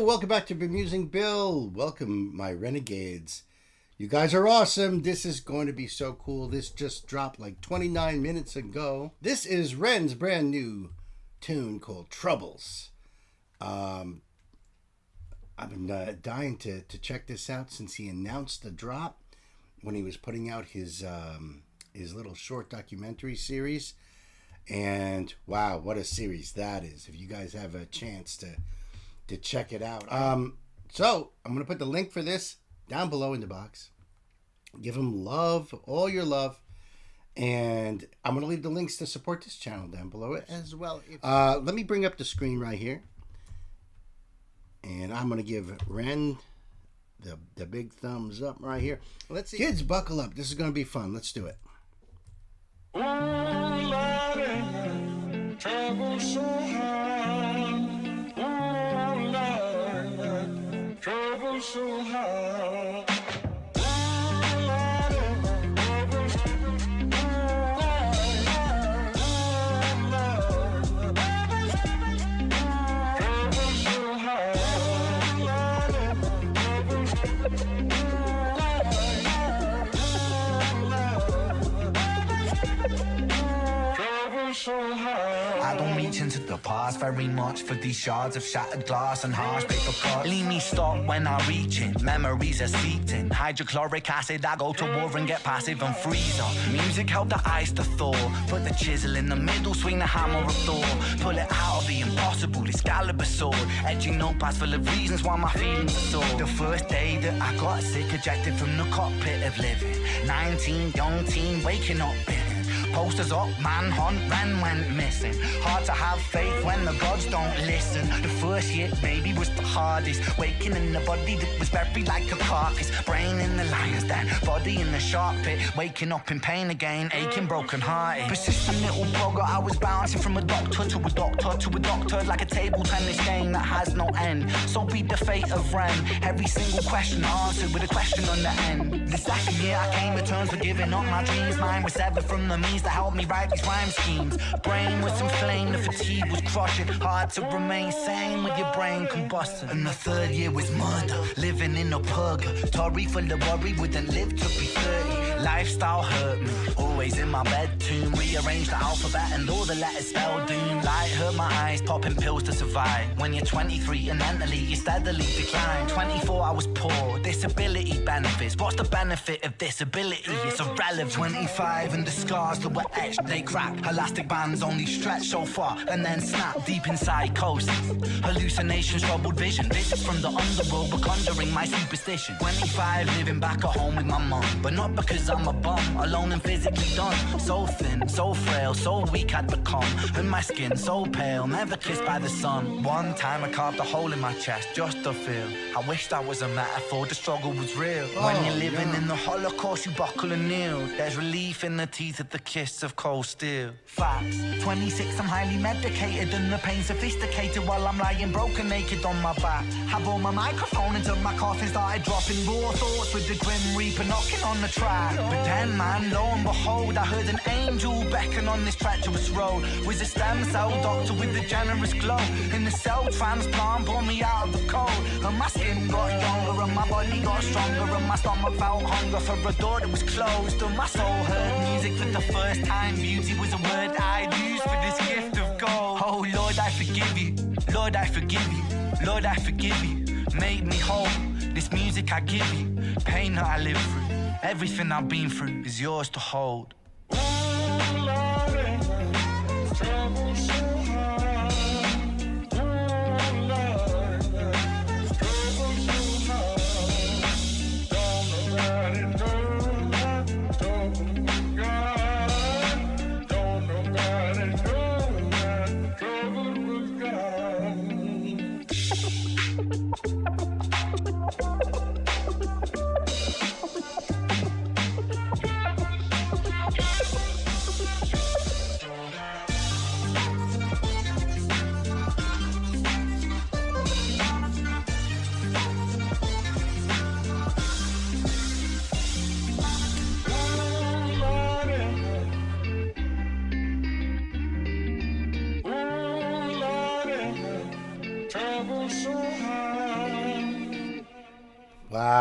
welcome back to Bemusing Bill. Welcome, my renegades. You guys are awesome. This is going to be so cool. This just dropped like 29 minutes ago. This is REN's brand new tune called Troubles. I've been dying to check this out since he announced the drop when he was putting out his little short documentary series. And wow, what a series that is. If you guys have a chance to check it out. So I'm going to put the link for this down below in the box. Give him love, all your love. And I'm going to leave the links to support this channel down below as well. Let me bring up the screen right here. And I'm going to give Ren the big thumbs up right here. Let's see. Kids, buckle up. This is going to be fun. Let's do it. Oh, Lordy, trouble so hard. Oh, Lord, trouble so hard. I don't reach into the past very much for these shards of shattered glass and harsh paper cuts. Leave me stop when I reach in, memories are seeped in. Hydrochloric acid, I go to war and get passive and freeze up. Music helped the ice to thaw, put the chisel in the middle, swing the hammer of Thor. Pull it out of the impossible, Excalibur sword. Edging notepads full of reasons why my feelings are sore. The first day that I got sick, ejected from the cockpit of living. 19, young teen, waking up bitten. Posters up, manhunt, REN went missing. Hard to have faith when the gods don't listen. The first year, maybe, was the hardest. Waking in the body that was buried like a carcass. Brain in the lion's den, body in the shark pit. Waking up in pain again, aching, broken hearted. Persistent little blogger, I was bouncing from a doctor to a doctor to a doctor, like a table tennis game that has no end. So be the fate of REN. Every single question answered with a question on the end. The second year I came to terms with giving up my dreams. Mine was severed from the means to help me write these rhyme schemes. Brain was inflamed, the fatigue was crushing. Hard to remain sane with your brain combusting. And the third year was murder, living in a purgatory full of worry, wouldn't live to be 30. Lifestyle hurt me, always in my bed tomb. Rearranged the alphabet and all the letters spell doom. Light hurt my eyes, popping pills to survive. When you're 23 and mentally you steadily decline. 24 I was poor, disability benefits. What's the benefit of disability? It's irrelevant. 25 and the scars that were etched, they crack. Elastic bands only stretch so far and then snap. Deep in psychosis, hallucinations, troubled vision. Visits from the underworld were conjuring my superstition. 25 living back at home with my mum, but not because I'm a bum, alone and physically done. So thin, so frail, so weak I'd become. And my skin so pale, never kissed by the sun. One time I carved a hole in my chest just to feel. I wish that was a metaphor, the struggle was real. When you're living in the Holocaust, you buckle and kneel. There's relief in the teeth of the kiss of cold steel. Facts, 26 I'm highly medicated and the pain sophisticated while I'm lying broken naked on my back. I brought my microphone until my coffin started dropping. Raw thoughts with the grim reaper knocking on the track. But then man, lo and behold, I heard an angel beckon on this treacherous road. Was a stem cell doctor with a generous glow. In the cell transplant brought me out of the cold. And my skin got younger and my body got stronger. And my stomach felt hunger for a door that was closed. And my soul heard music for the first time. Beauty was a word I'd use for this gift of gold. Oh Lord, I forgive you. Lord, I forgive you. Lord, I forgive you. Made me whole. This music I give you. Pain that I live through. Everything I've been through is yours to hold.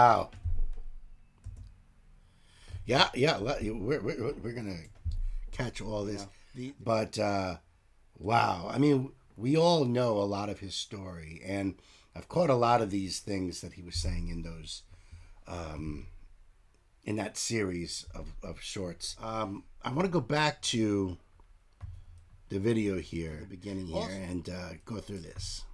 Wow. Yeah, we're gonna catch all this, but wow. I mean, we all know a lot of his story, and I've caught a lot of these things that he was saying in those, in that series of shorts. I want to go back to the video here, the beginning here, and go through this.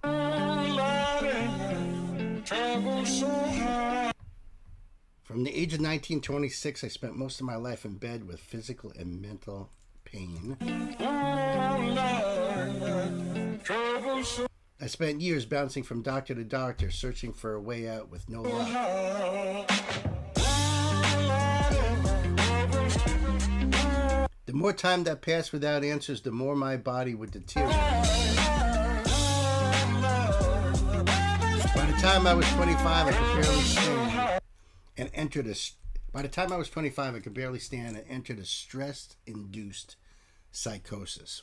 From the age of 1926, I spent most of my life in bed with physical and mental pain. I spent years bouncing from doctor to doctor, searching for a way out with no luck. The more time that passed without answers, the more my body would deteriorate. By the time I was 25, I could barely stand and entered a. By the time I was 25, I could barely stand and entered a stress-induced psychosis.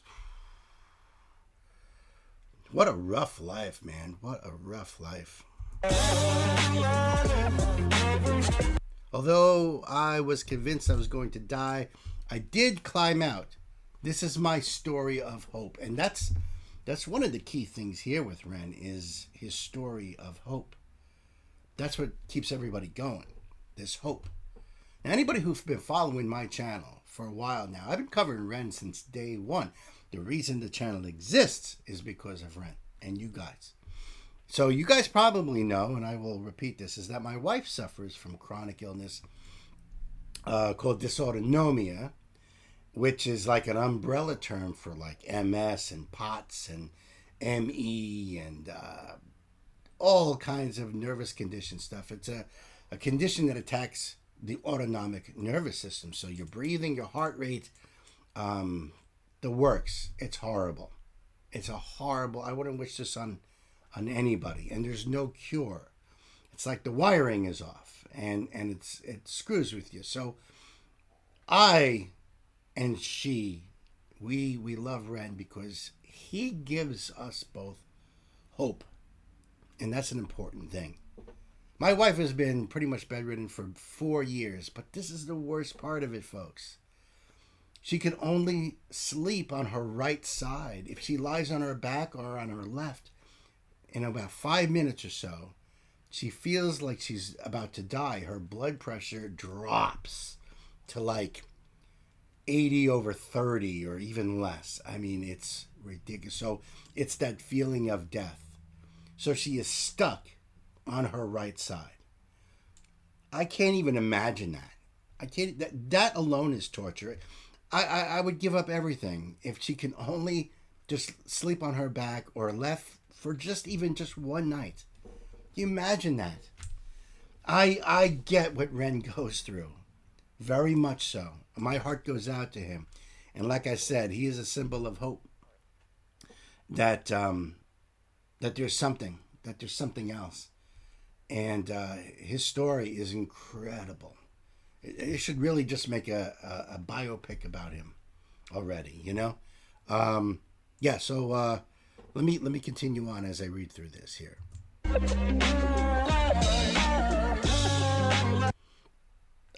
What a rough life, man. What a rough life. Although I was convinced I was going to die, I did climb out. This is my story of hope. And that's one of the key things here with Ren, is his story of hope. That's what keeps everybody going, this hope. Now, anybody who's been following my channel for a while now, I've been covering Ren since day one. The reason the channel exists is because of Ren and you guys. So you guys probably know, and I will repeat this, is that my wife suffers from chronic illness called dysautonomia, which is like an umbrella term for like MS and POTS and ME and all kinds of nervous condition stuff. It's a condition that attacks the autonomic nervous system. So your breathing, your heart rate, the works. It's horrible. It's a horrible, I wouldn't wish this on anybody. And there's no cure. It's like the wiring is off and it screws with you. So I and she, we love Ren because he gives us both hope. And that's an important thing. My wife has been pretty much bedridden for 4 years, but this is the worst part of it, folks. She can only sleep on her right side. If she lies on her back or on her left, in about 5 minutes or so, she feels like she's about to die. Her blood pressure drops to like 80/30 or even less. I mean, it's ridiculous. So it's that feeling of death. So she is stuck on her right side. I can't even imagine that. I can't. That alone is torture. I would give up everything if she can only just sleep on her back or left for just 1 night. Can you imagine that? I get what Ren goes through, very much so. My heart goes out to him, and like I said, he is a symbol of hope. That there's something else, and his story is incredible. It should really just make a biopic about him already, you know? Yeah, so let me continue on as I read through this here.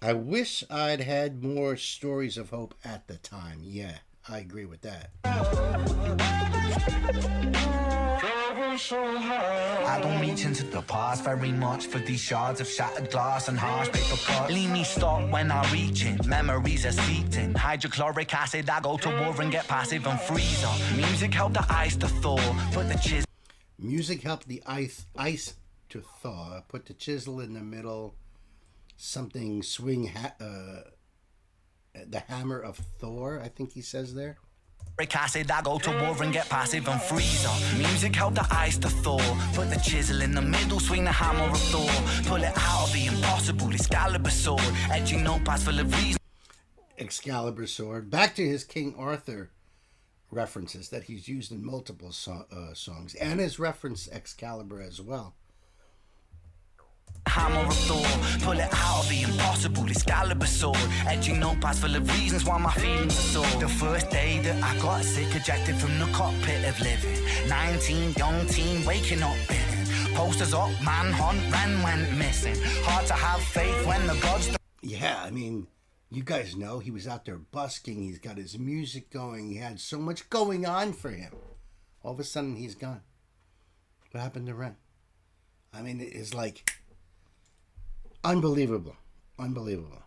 I wish I'd had more stories of hope at the time. Yeah, I agree with that. I don't reach into the past very much for these shards of shattered glass and harsh paper cuts. Leave me stop when I reach in, memories are steeped in hydrochloric acid. I go to war and get passive and freeze up. Music helped the ice to thaw, but the chisel. Music helped the ice to thaw. Put the chisel in the middle. Something swing the hammer of Thor, I think he says there. Acid, I go to war and get passive and freeze up. Music helped the ice to thaw. Put the chisel in the middle, swing the hammer of Thor. Pull it out of the impossible, Excalibur sword. Edging notepads full of reason. Excalibur sword. Back to his King Arthur references that he's used in multiple songs. And his reference Excalibur as well. Hammer of Thor, pull it out of the impossible, Excalibur sword. Edging notepads full of reasons why my feelings are sore. The first day that I got sick, ejected from the cockpit of living. 19, young teen, waking up bitten. Posters up, manhunt, Ren went missing. Hard to have faith when the gods... Yeah, I mean, you guys know he was out there busking. He's got his music going. He had so much going on for him. All of a sudden, he's gone. What happened to Ren? I mean, it is like unbelievable. Unbelievable.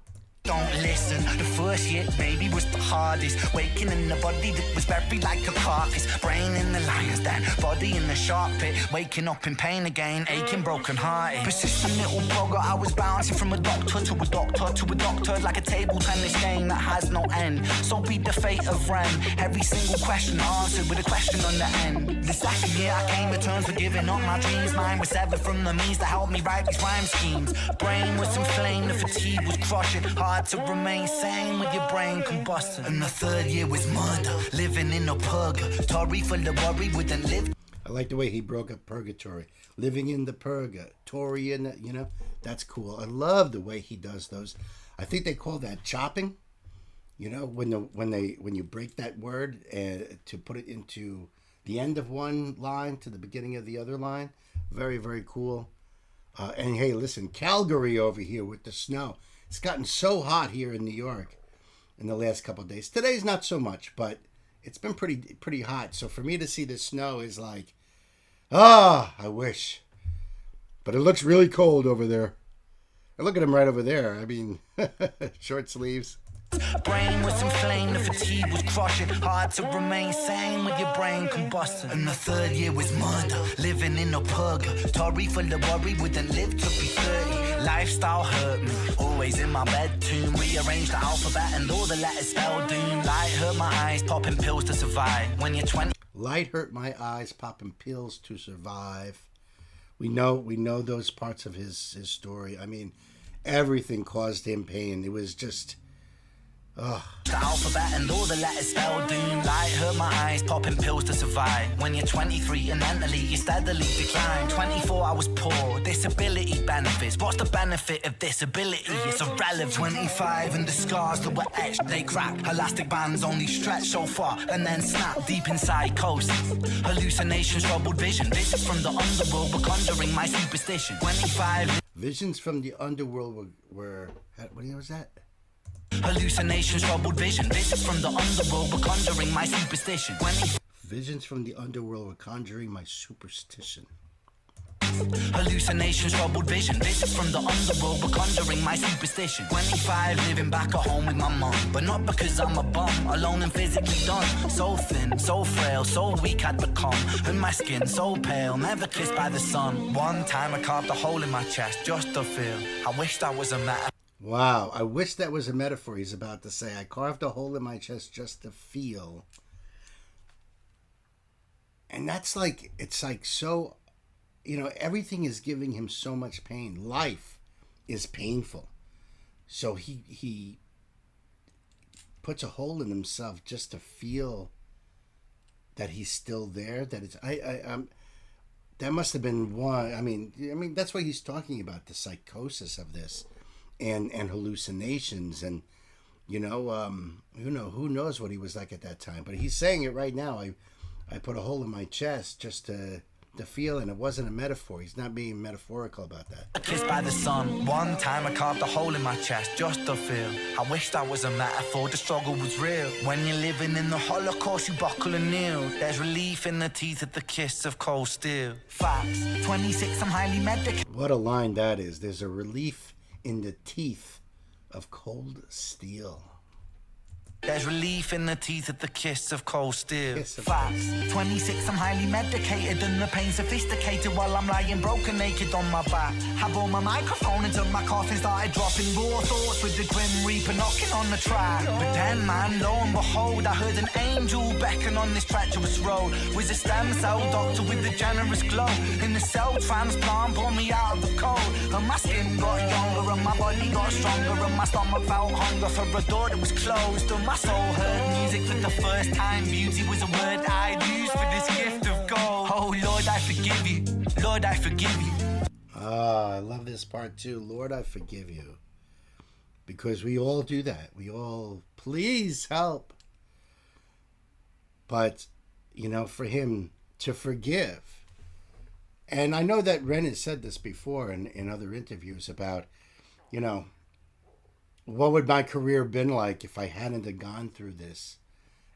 Don't listen. The first year maybe was the hardest. Waking in the body that was buried like a carcass. Brain in the lion's den, body in the shark pit. Waking up in pain again, aching, broken hearted. Persistent little blogger, I was bouncing from a doctor to a doctor to a doctor, like a table tennis game that has no end. So be the fate of Ren. Every single question answered with a question on the end. The second year I came to terms with giving up my dreams. Mine was severed from the means that helped me write these rhyme schemes. Brain was inflamed, the fatigue was crushing. Hard to remain sane with your brain combusting. And the third year was murder, living in a purgatory full of worry, wouldn't live. I like the way he broke up purgatory. Living in the purgatory, and that's cool. I love the way he does those. I think they call that chopping. You know, when you break that word to put it into the end of one line to the beginning of the other line. Very, very cool. And hey, listen, Calgary over here with the snow. It's gotten so hot here in New York in the last couple of days. Today's not so much, but it's been pretty hot. So for me to see the snow is like, I wish. But it looks really cold over there. And look at him right over there. I mean, short sleeves. Brain was inflamed, the fatigue was crushing. Hard to remain sane with your brain combusting. And the third year was murder, living in a purgatory full of worry, wouldn't live to be 30. Lifestyle hurt me, always in my bedroom. Rearrange the alphabet and all the letters spell doom. Light hurt my eyes, popping pills to survive. When you're 20. Light hurt my eyes, popping pills to survive. We know those parts of his story. I mean, everything caused him pain. It was just... The alphabet and all the letters spell doom. Light hurt my eyes, popping pills to survive. When you're 23 and mentally you steadily decline. 24 I was poor, disability benefits. What's the benefit of disability? It's irrelevant. 25 and the scars that were etched, they crack. Elastic bands only stretch so far and then snap deep in psychosis. Hallucinations, troubled vision. Visits from the underworld were conjuring my superstition. 25 visions from the underworld were what year was that? Hallucinations, troubled vision. Visits from the underworld were conjuring my superstition. Visions from the underworld were conjuring my superstition. Hallucinations, troubled vision. Visits from the underworld were conjuring my superstition. 25, living back at home with my mum, but not because I'm a bum. Alone and physically done. So thin, so frail, so weak I'd become. And my skin so pale, never kissed by the sun. One time I carved a hole in my chest just to feel. I wish that was a metaphor. Wow, I wish that was a metaphor he's about to say. I carved a hole in my chest just to feel. And that's like, it's like so, everything is giving him so much pain. Life is painful. So he puts a hole in himself just to feel that he's still there. That it's, that must have been one. I mean, that's what he's talking about, the psychosis of this. And hallucinations, and who knows what he was like at that time. But he's saying it right now. I put a hole in my chest just to feel, and it wasn't a metaphor. He's not being metaphorical about that. Kissed by the sun. One time I carved a hole in my chest just to feel. I wish that was a metaphor. The struggle was real. When you're living in the Holocaust, you buckle and kneel. There's relief in the teeth of the kiss of cold steel. Facts. 26, I'm highly medicated. What a line that is. There's a relief in the teeth of cold steel. There's relief in the teeth of the kiss of cold steel. Facts. 26, I'm highly medicated and the pain sophisticated while I'm lying broken naked on my back. I brought my microphone until my coffin started dropping raw thoughts with the grim reaper knocking on the track. But then, man, lo and behold, I heard an angel beckon on this treacherous road. Was a stem cell doctor with a generous glow. In the cell transplant, pulled me out of the cold. And my skin got younger and my body got stronger and my stomach felt hunger for a door that was closed. And my soul heard music for the first time. Beauty was a word I'd use for this gift of gold. Oh Lord, I forgive you. Lord, I forgive you. I love this part too. Lord, I forgive you. Because we all do that. We all, please help. But, for him to forgive And I know that Ren has said this before in other interviews about, you know, what would my career have been like if I hadn't have gone through this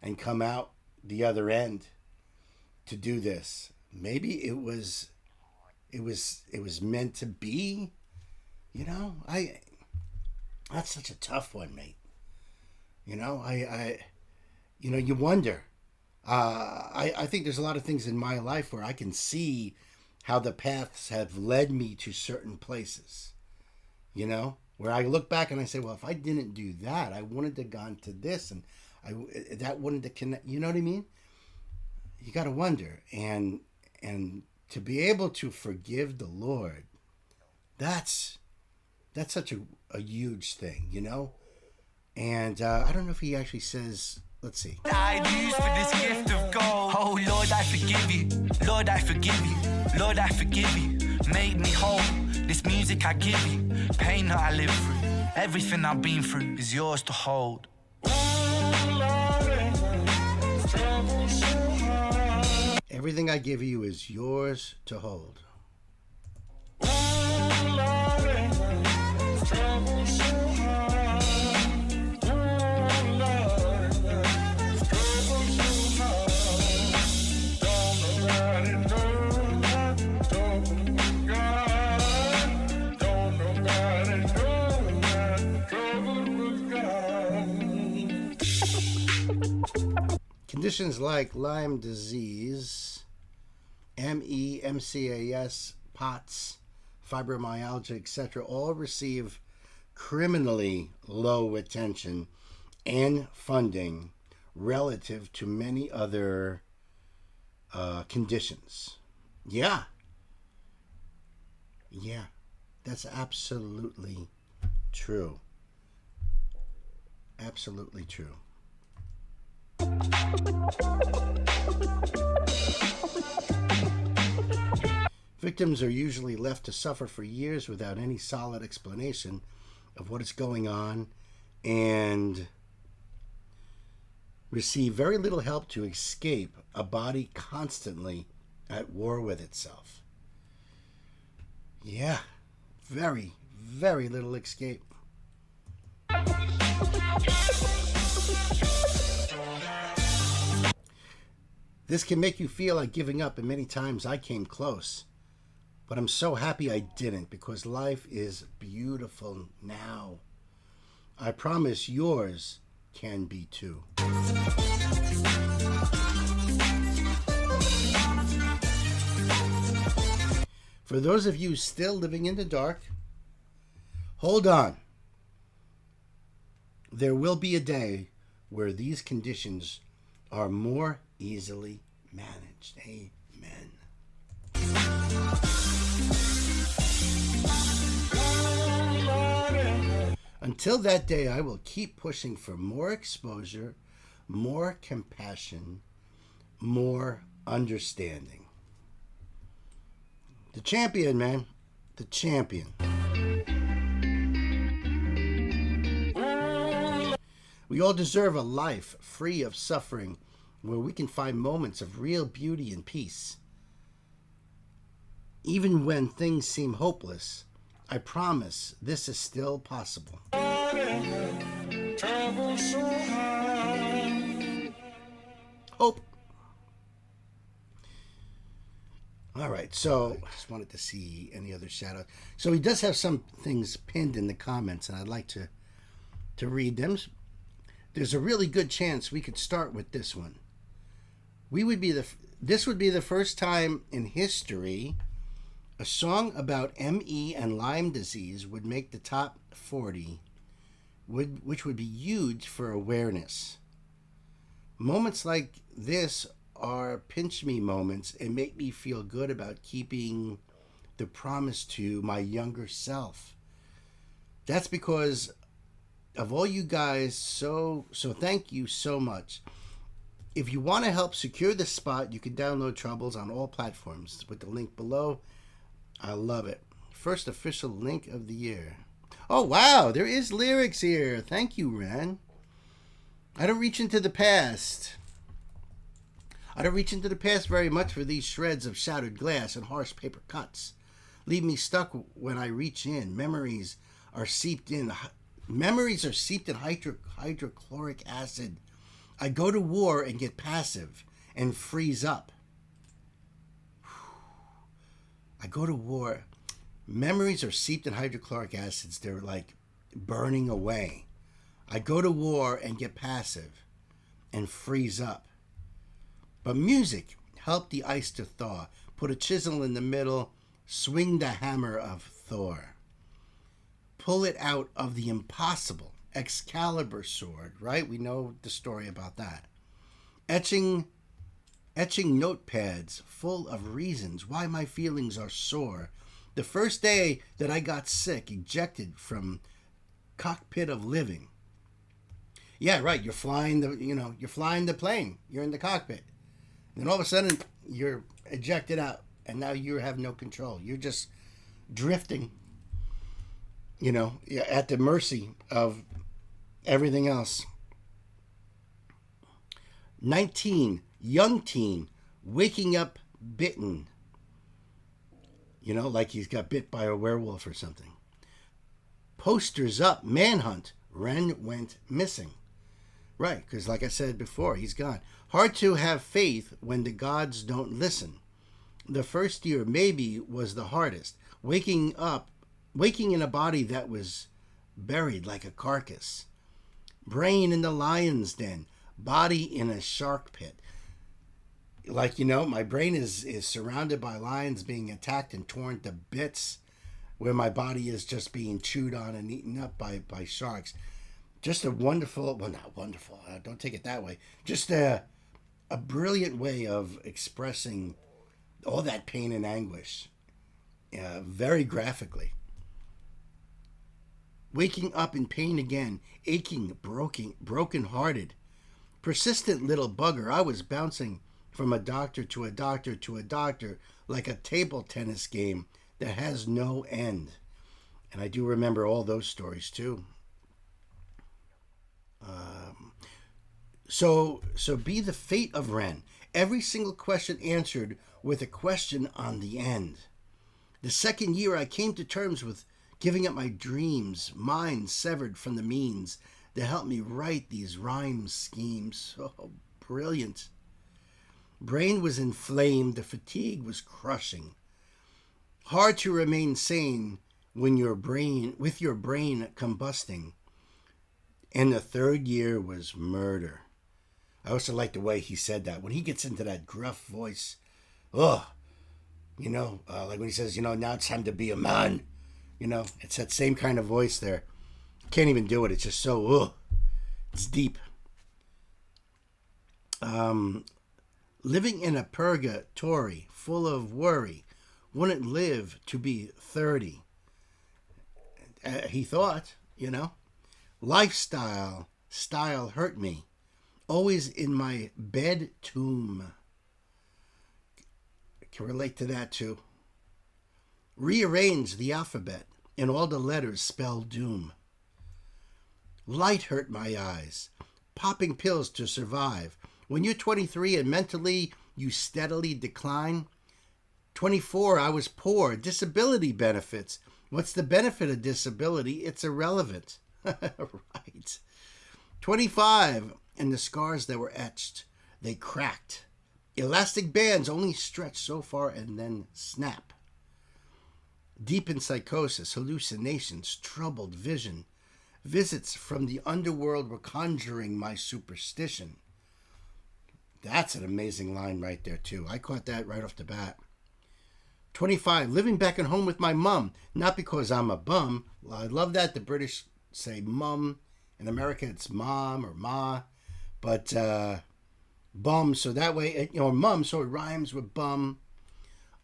and come out the other end to do this. Maybe it was meant to be, you know. That's such a tough one, mate. You know, you wonder. I think there's a lot of things in my life where I can see how the paths have led me to certain places. You know, where I look back and I say, well, if I didn't do that, I wouldn't have gone to this, and that wouldn't have connect. You know what I mean? You got to wonder, and to be able to forgive the Lord, that's such a huge thing, you know. And I don't know if he actually says. Let's see. I'd use for this gift of gold. Oh Lord, I forgive you. Lord, I forgive you. Lord, I forgive you. Made me whole. This music I give you. Pain that I live through. Everything I've been through is yours to hold. Everything I give you is yours to hold. Conditions like Lyme disease, ME, POTS, fibromyalgia, etc., all receive criminally low attention and funding relative to many other conditions. Yeah, that's absolutely true. Absolutely true. Victims are usually left to suffer for years without any solid explanation of what is going on and receive very little help to escape a body constantly at war with itself. Yeah, very, very little escape. This can make you feel like giving up, and many times I came close. But I'm so happy I didn't, because life is beautiful now. I promise yours can be too. For those of you still living in the dark, hold on. There will be a day where these conditions are more easily managed. Amen. Until that day, I will keep pushing for more exposure, more compassion, more understanding. The champion, man. The champion. We all deserve a life free of suffering, where we can find moments of real beauty and peace. Even when things seem hopeless, I promise this is still possible. Hope. All right, so I just wanted to see any other shout out. So he does have some things pinned in the comments, and I'd like to read them. There's a really good chance we could start with this one. This would be the first time in history a song about ME and Lyme disease would make the top 40, which would be huge for awareness. Moments like this are pinch me moments and make me feel good about keeping the promise to my younger self. That's because of all you guys, so thank you so much. If you want to help secure the spot, you can download Troubles on all platforms with the link below. I love it. First official link of the year. Oh, wow, there is lyrics here. Thank you, Ren. I don't reach into the past. I don't reach into the past very much for these shreds of shattered glass and harsh paper cuts. Leave me stuck when I reach in. Memories are seeped in. Memories are seeped in hydrochloric acid. I go to war and get passive and freeze up. I go to war. Memories are seeped in hydrochloric acids. They're like burning away. I go to war and get passive and freeze up. But music helped the ice to thaw. Put a chisel in the middle. Swing the hammer of Thor. Pull it out of the impossible Excalibur sword, right? We know the story about that. Etching notepads full of reasons why my feelings are sore. The first day that I got sick, ejected from cockpit of living. Yeah, right. You're flying the plane. You're in the cockpit. And then all of a sudden, you're ejected out, and now you have no control. You're just drifting, at the mercy of everything else. 19, young teen, waking up bitten. Like he's got bit by a werewolf or something. Posters up, manhunt, REN went missing. Right, because like I said before, he's gone. Hard to have faith when the gods don't listen. The first year maybe was the hardest. Waking in a body that was buried like a carcass. Brain in the lion's den, body in a shark pit. Like, my brain is surrounded by lions being attacked and torn to bits, where my body is just being chewed on and eaten up by sharks. Just a wonderful, well, not wonderful, don't take it that way. Just a brilliant way of expressing all that pain and anguish, very graphically. Waking up in pain again, aching, broken-hearted. Persistent little bugger, I was bouncing from a doctor to a doctor to a doctor like a table tennis game that has no end. And I do remember all those stories too. So be the fate of REN. Every single question answered with a question on the end. The second year I came to terms with giving up my dreams, mine severed from the means that helped me write these rhyme schemes. So brilliant. Brain was inflamed, the fatigue was crushing. Hard to remain sane with your brain combusting. And the third year was murder. I also like the way he said that. When he gets into that gruff voice, like when he says, now it's time to be a man. It's that same kind of voice there. Can't even do it. It's just so, it's deep. Living in a purgatory full of worry. Wouldn't live to be 30. He thought, Lifestyle hurt me. Always in my bed tomb. I can relate to that too. Rearrange the alphabet and all the letters spell doom. Light hurt my eyes. Popping pills to survive. When you're 23 and mentally you steadily decline. 24, I was poor. Disability benefits. What's the benefit of disability? It's irrelevant. Right. 25, and the scars that were etched, they cracked. Elastic bands only stretch so far and then snap. Deep in psychosis, hallucinations, troubled vision. Visits from the underworld were conjuring my superstition. That's an amazing line right there, too. I caught that right off the bat. 25, living back at home with my mum, not because I'm a bum. I love that the British say mum. In America, it's mom or ma. But bum, so that way, or mum, so it rhymes with bum.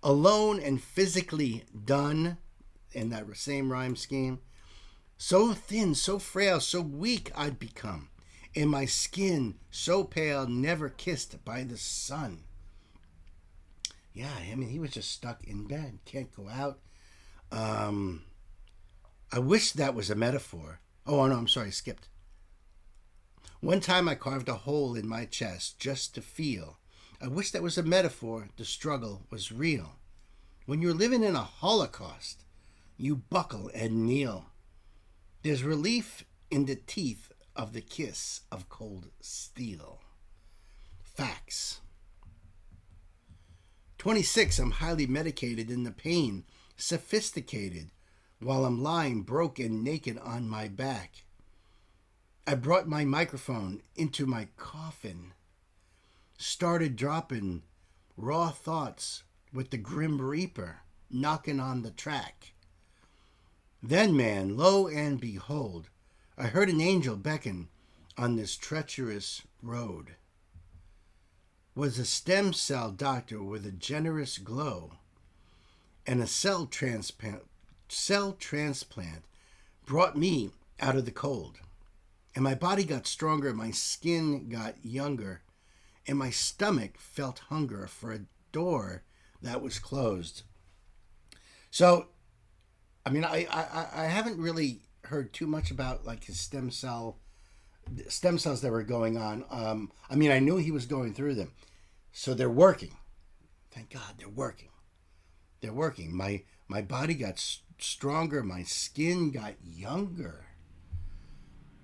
Alone and physically done, in that same rhyme scheme. So thin, so frail, so weak I'd become. And my skin so pale, never kissed by the sun. Yeah, he was just stuck in bed. Can't go out. I wish that was a metaphor. Oh, no, I'm sorry, I skipped. One time I carved a hole in my chest just to feel. I wish that was a metaphor. The struggle was real. When you're living in a holocaust, you buckle and kneel. There's relief in the teeth of the kiss of cold steel. Facts. 26, I'm highly medicated in the pain, sophisticated, while I'm lying broke and naked on my back. I brought my microphone into my coffin, started dropping raw thoughts with the Grim Reaper knocking on the track. Then, man, lo and behold, I heard an angel beckon on this treacherous road. Was a stem cell doctor with a generous glow, and a cell transplant brought me out of the cold. And my body got stronger, my skin got younger, and my stomach felt hunger for a door that was closed. So, I mean, I haven't really heard too much about like his stem cells that were going on. I mean, I knew he was going through them. So they're working. Thank God they're working. They're working. My body got stronger. My skin got younger.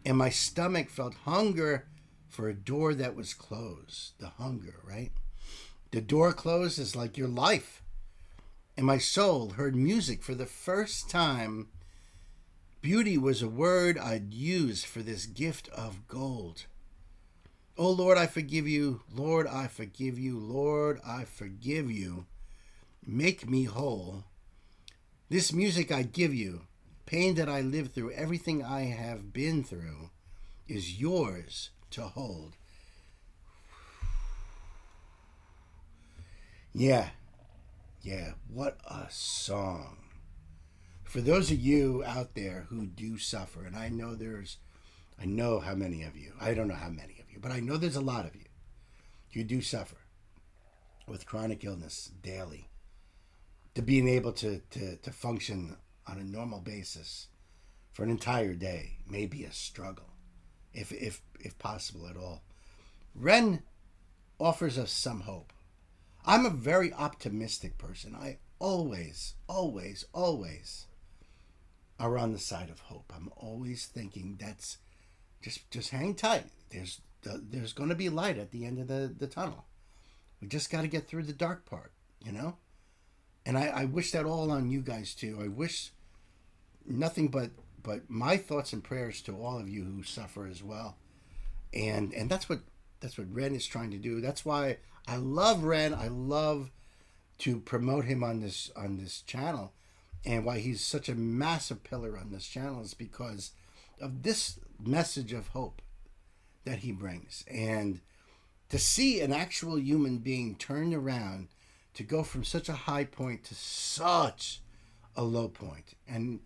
And my stomach felt hunger for a door that was closed. The hunger, right? The door closed is like your life. And my soul heard music for the first time. Beauty was a word I'd use for this gift of gold. Oh, Lord, I forgive you. Lord, I forgive you. Lord, I forgive you. Make me whole. This music I give you, pain that I live through, everything I have been through, is yours to hold. Yeah, what a song. For those of you out there who do suffer, and I know how many of you, I don't know how many of you, but I know there's a lot of you. You do suffer with chronic illness daily. To being able to function on a normal basis for an entire day may be a struggle, if possible at all. REN offers us some hope. I'm a very optimistic person. I always are on the side of hope. I'm always thinking that's just hang tight. There's going to be light at the end of the tunnel. We just got to get through the dark part, you know? And I wish that all on you guys too. I wish nothing but my thoughts and prayers to all of you who suffer as well. And that's what REN is trying to do. That's why I love REN. I love to promote him on this channel, and why he's such a massive pillar on this channel is because of this message of hope that he brings. And to see an actual human being turned around to go from such a high point to such a low point. And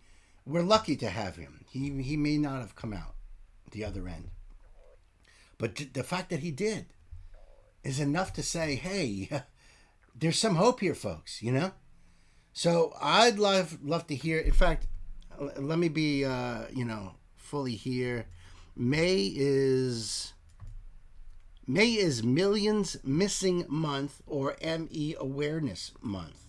we're lucky to have him. He may not have come out the other end, but the fact that he did is enough to say, hey, there's some hope here, folks, you know? So I'd love to hear. In fact, let me be, fully here. May is Millions Missing Month, or ME Awareness Month.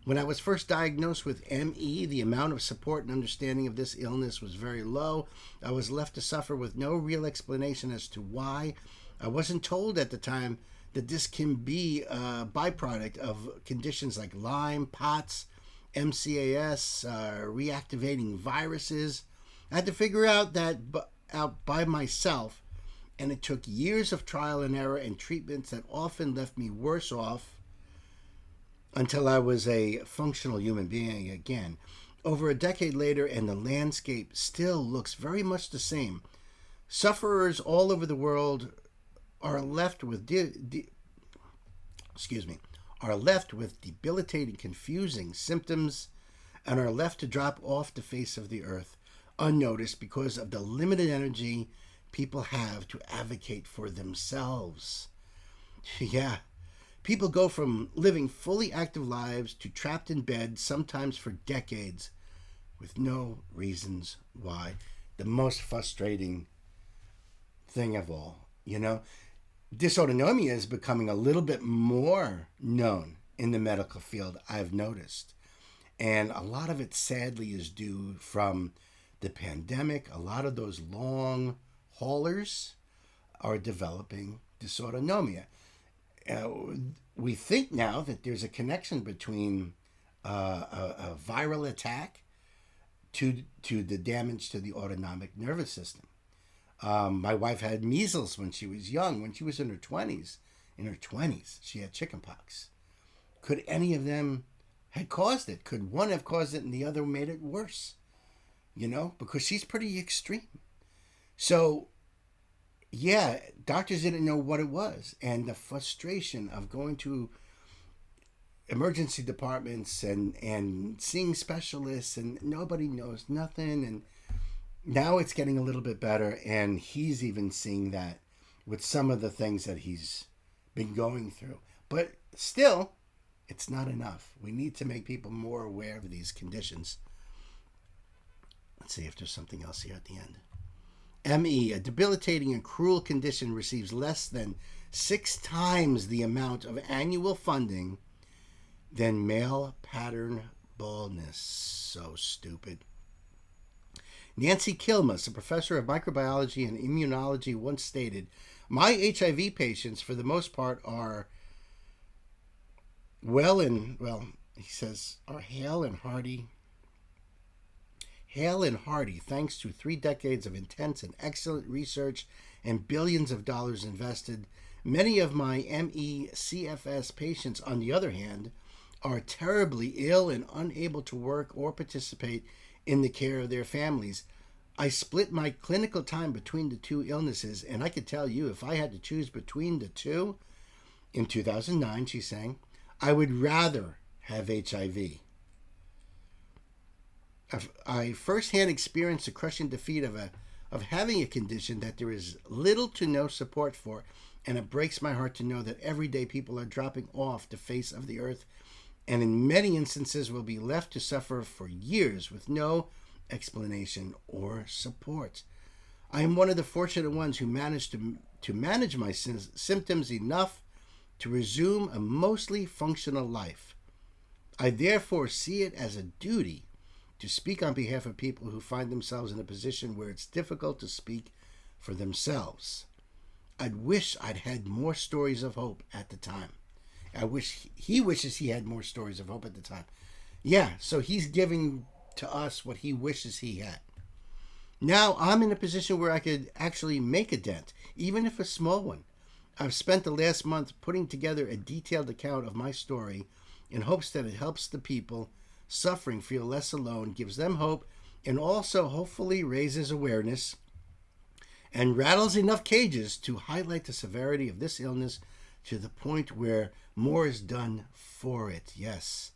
When I was first diagnosed with ME, the amount of support and understanding of this illness was very low. I was left to suffer with no real explanation as to why. I wasn't told at the time that this can be a byproduct of conditions like Lyme, POTS, MCAS, reactivating viruses. I had to figure out by myself, and it took years of trial and error and treatments that often left me worse off until I was a functional human being again. Over a decade later, and the landscape still looks very much the same. Sufferers all over the world are left with debilitating, confusing symptoms, and are left to drop off the face of the earth unnoticed because of the limited energy people have to advocate for themselves. Yeah. People go from living fully active lives to trapped in bed, sometimes for decades, with no reasons why. The most frustrating thing of all, you know? dysautonomia is becoming a little bit more known in the medical field, I've noticed. And a lot of it, sadly, is due from the pandemic. A lot of those long haulers are developing dysautonomia. We think now that there's a connection between a viral attack to the damage to the autonomic nervous system. My wife had measles when she was young. When she was in her 20s, she had chickenpox. Could any of them had caused it? Could one have caused it and the other made it worse? Because she's pretty extreme. So, yeah, doctors didn't know what it was. And the frustration of going to emergency departments and seeing specialists, and nobody knows nothing. And now it's getting a little bit better, and he's even seeing that with some of the things that he's been going through. But still, it's not enough. We need to make people more aware of these conditions. Let's see if there's something else here at the end. ME, a debilitating and cruel condition, receives less than 6 times the amount of annual funding than male pattern baldness. So stupid. Nancy Kilmas, a professor of microbiology and immunology, once stated, "My HIV patients, for the most part, are hale and hearty, thanks to 3 decades of intense and excellent research and billions of dollars invested. Many of my ME/CFS patients, on the other hand, are terribly ill and unable to work or participate in the care of their families. I split my clinical time between the 2 illnesses, and I could tell you if I had to choose between the 2, in 2009, she's saying, I would rather have HIV. I firsthand experienced the crushing defeat of having a condition that there is little to no support for, and it breaks my heart to know that every day people are dropping off the face of the earth, and in many instances will be left to suffer for years with no explanation or support. I am one of the fortunate ones who managed to manage my symptoms enough to resume a mostly functional life. I therefore see it as a duty to speak on behalf of people who find themselves in a position where it's difficult to speak for themselves. I wish I'd had more stories of hope at the time." He wishes he had more stories of hope at the time. Yeah, so he's giving to us what he wishes he had. Now I'm in a position where I could actually make a dent, even if a small one. I've spent the last month putting together a detailed account of my story in hopes that it helps the people suffering feel less alone, gives them hope, and also hopefully raises awareness and rattles enough cages to highlight the severity of this illness to the point where more is done for it. Yes.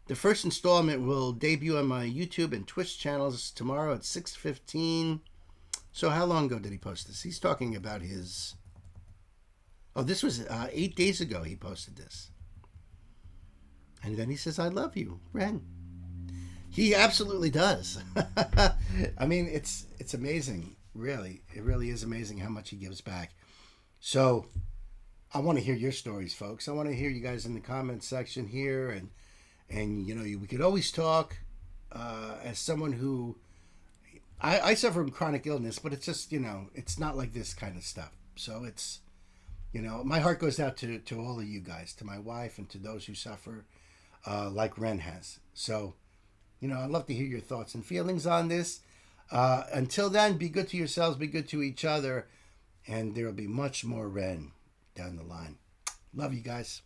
The first installment will debut on my YouTube and Twitch channels tomorrow at 6:15. So how long ago did he post this? He's talking about his... Oh, this was 8 days ago he posted this. And then he says, "I love you, Ren." He absolutely does. I mean, it's amazing, really. It really is amazing how much he gives back. So I want to hear your stories, folks. I want to hear you guys in the comments section here. And we could always talk as someone who... I suffer from chronic illness, but it's just, it's not like this kind of stuff. So it's, my heart goes out to all of you guys, to my wife and to those who suffer like Ren has. So, I'd love to hear your thoughts and feelings on this. Until then, be good to yourselves, be good to each other, and there will be much more Ren down the line. Love you guys.